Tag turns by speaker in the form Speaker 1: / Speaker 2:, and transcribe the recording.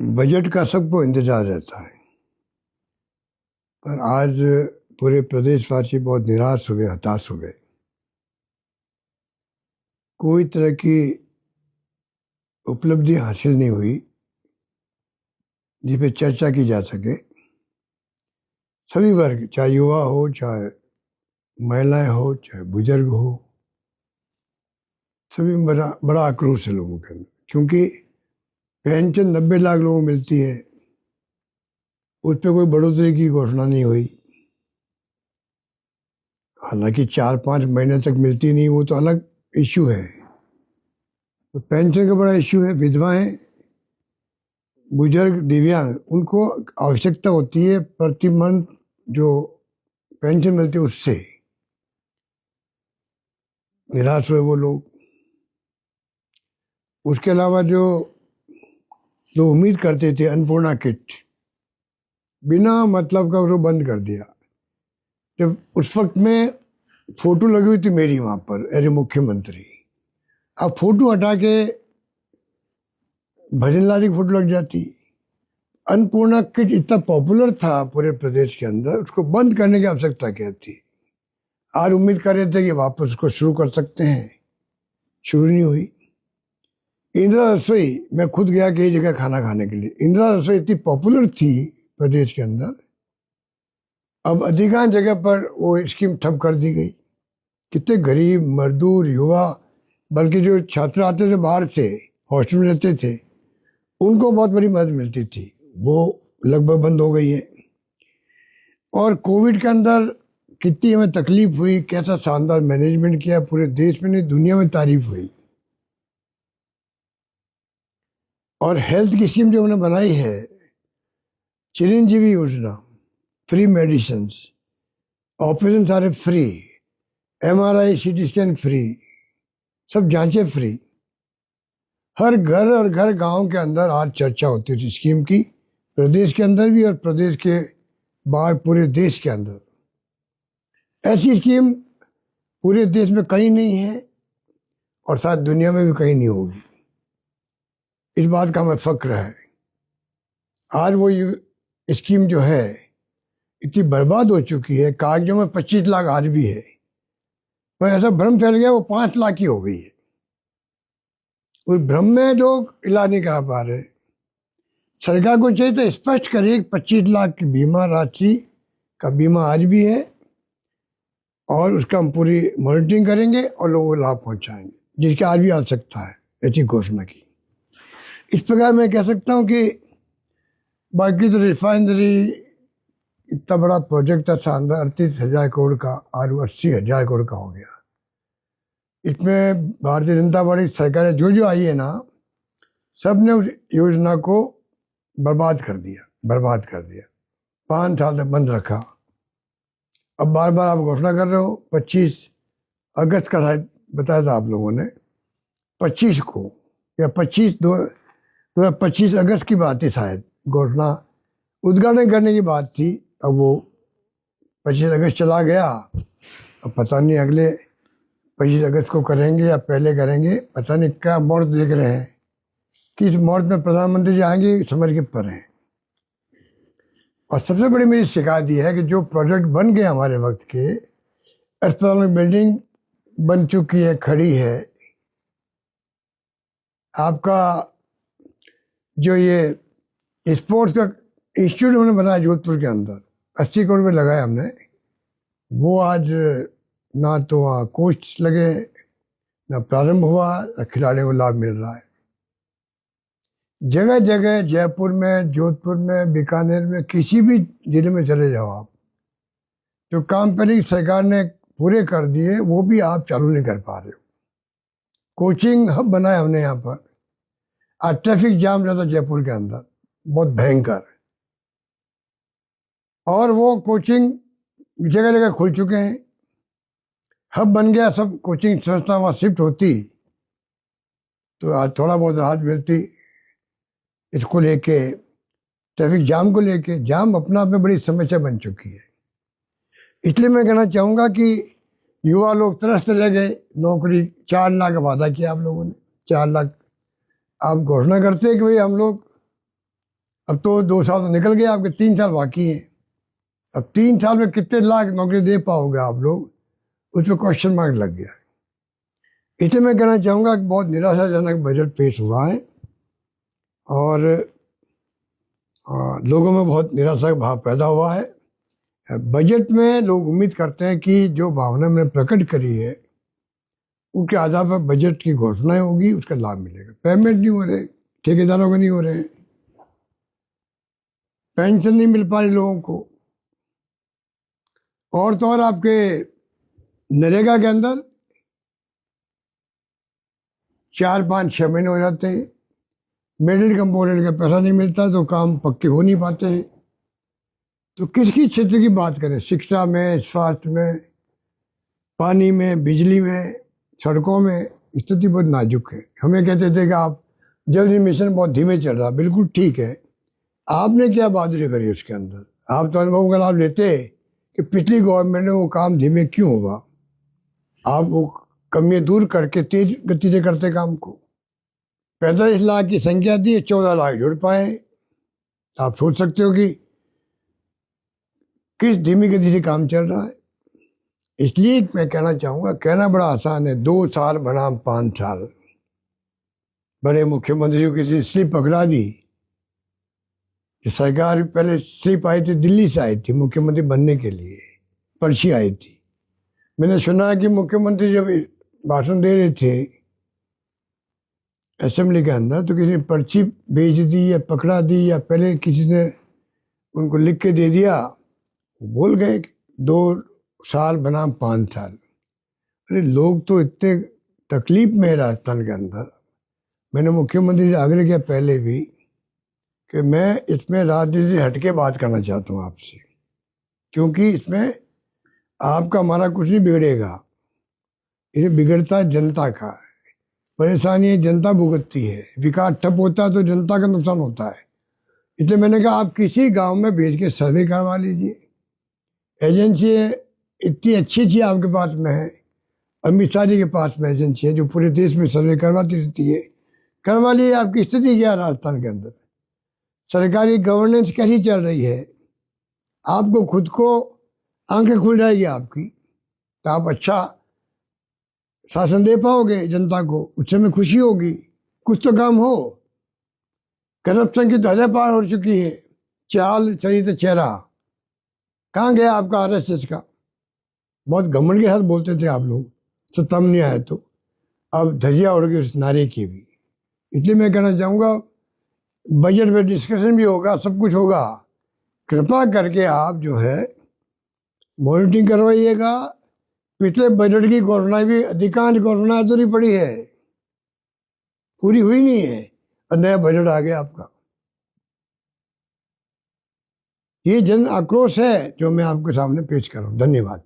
Speaker 1: Budget का सबको इंतजार रहता है, पर आज पूरे प्रदेशवासी बहुत निराश हुए, हताश हुए। कोई तरह की उपलब्धि हासिल नहीं हुई जिस पे चर्चा की जा सके। सभी वर्ग, चाहे युवा हो, चाहे महिलाएं हो, चाहे बुजुर्ग हो, सभी में बड़ा बड़ा आक्रोश है लोगों के अंदर, क्योंकि पेंशन 90 लाख लोगों को मिलती है, उस पर कोई बढ़ोतरी की घोषणा नहीं हुई। हालांकि 4-5 महीने तक मिलती नहीं, वो तो अलग इश्यू है। तो पेंशन का बड़ा इश्यू है। विधवाएं, बुजुर्ग, दिव्यांग, उनको आवश्यकता होती है प्रति मंथ जो पेंशन मिलती है उससे। निराश हुए वो लोग। उसके अलावा जो लोग उम्मीद करते थे, अन्नपूर्णा किट बिना मतलब का उसको बंद कर दिया। जब उस वक्त में फोटो लगी हुई थी मेरी वहां पर एज मुख्यमंत्री, अब फोटो हटा के भजनलाल की फोटो लग जाती। अन्नपूर्णा किट इतना पॉपुलर था पूरे प्रदेश के अंदर, उसको बंद करने की आवश्यकता क्या थी। आज उम्मीद कर रहे थे कि वापस उसको शुरू कर सकते हैं, शुरू नहीं हुई। इंदिरा रसोई, मैं खुद गया कई जगह खाना खाने के लिए। इंदिरा रसोई इतनी पॉपुलर थी प्रदेश के अंदर, अब अधिकांश जगह पर वो स्कीम ठप कर दी गई। कितने गरीब, मजदूर, युवा, बल्कि जो छात्र आते थे बाहर से, हॉस्टल में रहते थे, उनको बहुत बड़ी मदद मिलती थी, वो लगभग बंद हो गई है। और कोविड के अंदर कितनी हमें तकलीफ हुई, कैसा शानदार मैनेजमेंट किया, पूरे देश में नहीं दुनिया में तारीफ हुई। और हेल्थ की स्कीम जो हमने बनाई है, चिरंजीवी योजना, फ्री मेडिसिन, ऑपरेशन सारे free, MRI CT scan free, सब जांचें फ्री। हर घर और घर गांव के अंदर आज चर्चा होती थी स्कीम की, प्रदेश के अंदर भी और प्रदेश के बाहर पूरे देश के अंदर। ऐसी स्कीम पूरे देश में कहीं नहीं है और शायद दुनिया में भी कहीं नहीं होगी। इस बात का हमें फक्र है। आज वो स्कीम जो है इतनी बर्बाद हो चुकी है, कागजों में 25 लाख आज भी है, पर ऐसा भ्रम फैल गया वो 5 लाख की हो गई है। उस भ्रम में लोग इलाज नहीं करा पा रहे। सरकार को चाहिए तो स्पष्ट करे 25 लाख की बीमा राशि का बीमा आज भी है और उसका हम पूरी मॉनिटरिंग करेंगे और लोगों को लाभ पहुंचाएंगे, जिसकी आज भी आवश्यकता है, ऐसी घोषणा की। इस प्रकार मैं कह सकता हूं कि बाकी तो रिफाइनरी इतना बड़ा प्रोजेक्ट था शानदार, 38,000 करोड़ का, आज 80,000 करोड़ का हो गया। इसमें भारतीय जनता पार्टी सरकार जो जो आई है ना, सब ने उस योजना को बर्बाद कर दिया। 5 साल तक बंद रखा। अब बार बार आप घोषणा कर रहे हो, 25 अगस्त का शायद बताया था आप लोगों ने, 25 को या 25 अगस्त की बात थी शायद, घोषणा उद्घाटन करने की बात थी। अब वो 25 अगस्त चला गया, अब पता नहीं अगले 25 अगस्त को करेंगे या पहले करेंगे, पता नहीं क्या मुहूर्त देख रहे हैं कि इस मुहूर्त में प्रधानमंत्री जी आएंगे, समझ के पर हैं। और सबसे बड़ी मेरी शिकायत यह है कि जो प्रोजेक्ट बन गए हमारे वक्त के, अस्पताल में बिल्डिंग बन चुकी है, खड़ी है, आपका जो ये स्पोर्ट्स का इंस्टीट्यूट हमने बनाया जोधपुर के अंदर, 80 करोड़ में लगाया हमने, वो आज ना तो वहाँ कोच लगे, ना प्रारंभ हुआ, ना खिलाड़ियों को लाभ मिल रहा है। जगह जगह जयपुर में, जोधपुर में, बीकानेर में, किसी भी जिले में चले जाओ आप, जो काम पहले सरकार ने पूरे कर दिए वो भी आप चालू नहीं कर पा रहे हो। कोचिंग हब बनाया हमने यहाँ पर। आज ट्रैफिक जाम ज़्यादा जयपुर के अंदर, बहुत भयंकर, और वो कोचिंग जगह जगह खुल चुके हैं, हब बन गया, सब कोचिंग संस्था वहाँ शिफ्ट होती तो आज थोड़ा बहुत राहत मिलती। इसको लेके, ट्रैफिक जाम को लेके, जाम अपना आप में बड़ी समस्या बन चुकी है। इसलिए मैं कहना चाहूँगा कि युवा लोग तरसते रह गए। नौकरी 4 लाख का वादा किया आप लोगों ने, 4 लाख आप घोषणा करते हैं कि भाई हम लोग अब तो 2 साल तो निकल गए आपके, 3 साल बाकी हैं। अब 3 साल में कितने लाख नौकरी दे पाओगे आप लोग, उस पर क्वेश्चन मार्क लग गया। इसलिए मैं कहना चाहूँगा कि बहुत निराशाजनक बजट पेश हुआ है और लोगों में बहुत निराशा का भाव पैदा हुआ है। बजट में लोग उम्मीद करते हैं कि जो भावना मैंने प्रकट करी है उसके आधार पर बजट की घोषणाएं होगी, उसका लाभ मिलेगा। पेमेंट नहीं हो रहे, ठेकेदारों को नहीं हो रहे, पेंशन नहीं मिल पा रही लोगों को, और तो और आपके नरेगा के अंदर 4, 5, 6 महीने हो जाते हैं, मिडिल कंपोनेंट का पैसा नहीं मिलता तो काम पक्के हो नहीं पाते हैं। तो किसकी क्षेत्र की बात करें, शिक्षा में, स्वास्थ्य में, पानी में, बिजली में, सड़कों में स्थिति बहुत नाजुक है। हमें कहते थे कि आप जल मिशन बहुत धीमे चल रहा, बिल्कुल ठीक है। आपने क्या बहादुरी करी उसके अंदर, आप तो अनुभव का लाभ लेते कि पिछली गवर्नमेंट ने वो काम धीमे क्यों हुआ, आप वो कमियां दूर करके तेज गति से करते काम को। 45 लाख की संख्या दी, 14 लाख जुड़ पाए। आप सोच सकते हो कि किस धीमी गति से काम चल रहा है। इसलिए मैं कहना चाहूँगा, कहना बड़ा आसान है, 2 साल बनाम 5 साल। बड़े मुख्यमंत्री को किसी स्लिप पकड़ा दी, सरकार पहले स्लिप आई थी, दिल्ली से आई थी मुख्यमंत्री बनने के लिए, पर्ची आई थी। मैंने सुना कि मुख्यमंत्री जब भाषण दे रहे थे असेंबली के अंदर तो किसी ने पर्ची भेज दी या पकड़ा दी या पहले किसी ने उनको लिख के दे दिया, बोल गए 2 साल बनाम 5 साल। अरे लोग तो इतने तकलीफ में है राजस्थान के अंदर। मैंने मुख्यमंत्री से आग्रह किया पहले भी कि मैं इसमें राजनीति से हटके बात करना चाहता हूँ आपसे, क्योंकि इसमें आपका हमारा कुछ नहीं बिगड़ेगा, इसे बिगड़ता है जनता का। परेशानी जनता भुगतती है, विकास ठप होता है तो जनता का नुकसान होता है। इसलिए मैंने कहा आप किसी गांव में भेज के सर्वे करवा लीजिए। एजेंसी इतनी अच्छी आपके पास में है, अमित शाह जी के पास में एजेंसी है जो पूरे देश में सर्वे करवाती रहती है, करवा लिए। आपकी स्थिति क्या है राजस्थान के अंदर, सरकारी गवर्नेंस कैसी चल रही है, आपको खुद को आंखें खुल जाएगी आपकी, तो आप अच्छा शासन दे पाओगे जनता को, उससे में खुशी होगी, कुछ तो काम हो। करप्शन की तो हद पार हो चुकी है, चाल चली तो चेहरा, कहाँ गया आपका आरएसएस का? बहुत घमंड के साथ बोलते थे आप लोग, सत्ता में नहीं आए तो अब धजिया उड़ गई उस नारे की भी। इसलिए मैं कहना चाहूँगा बजट में डिस्कशन भी होगा, सब कुछ होगा, कृपा करके आप जो है मॉनिटरिंग करवाइएगा। पिछले बजट की घोषणा भी अधिकांश घोषणा अधूरी पड़ी है, पूरी हुई नहीं है, और नया बजट आ गया आपका। ये जन आक्रोश है जो मैं आपके सामने पेश कर रहा हूँ। धन्यवाद।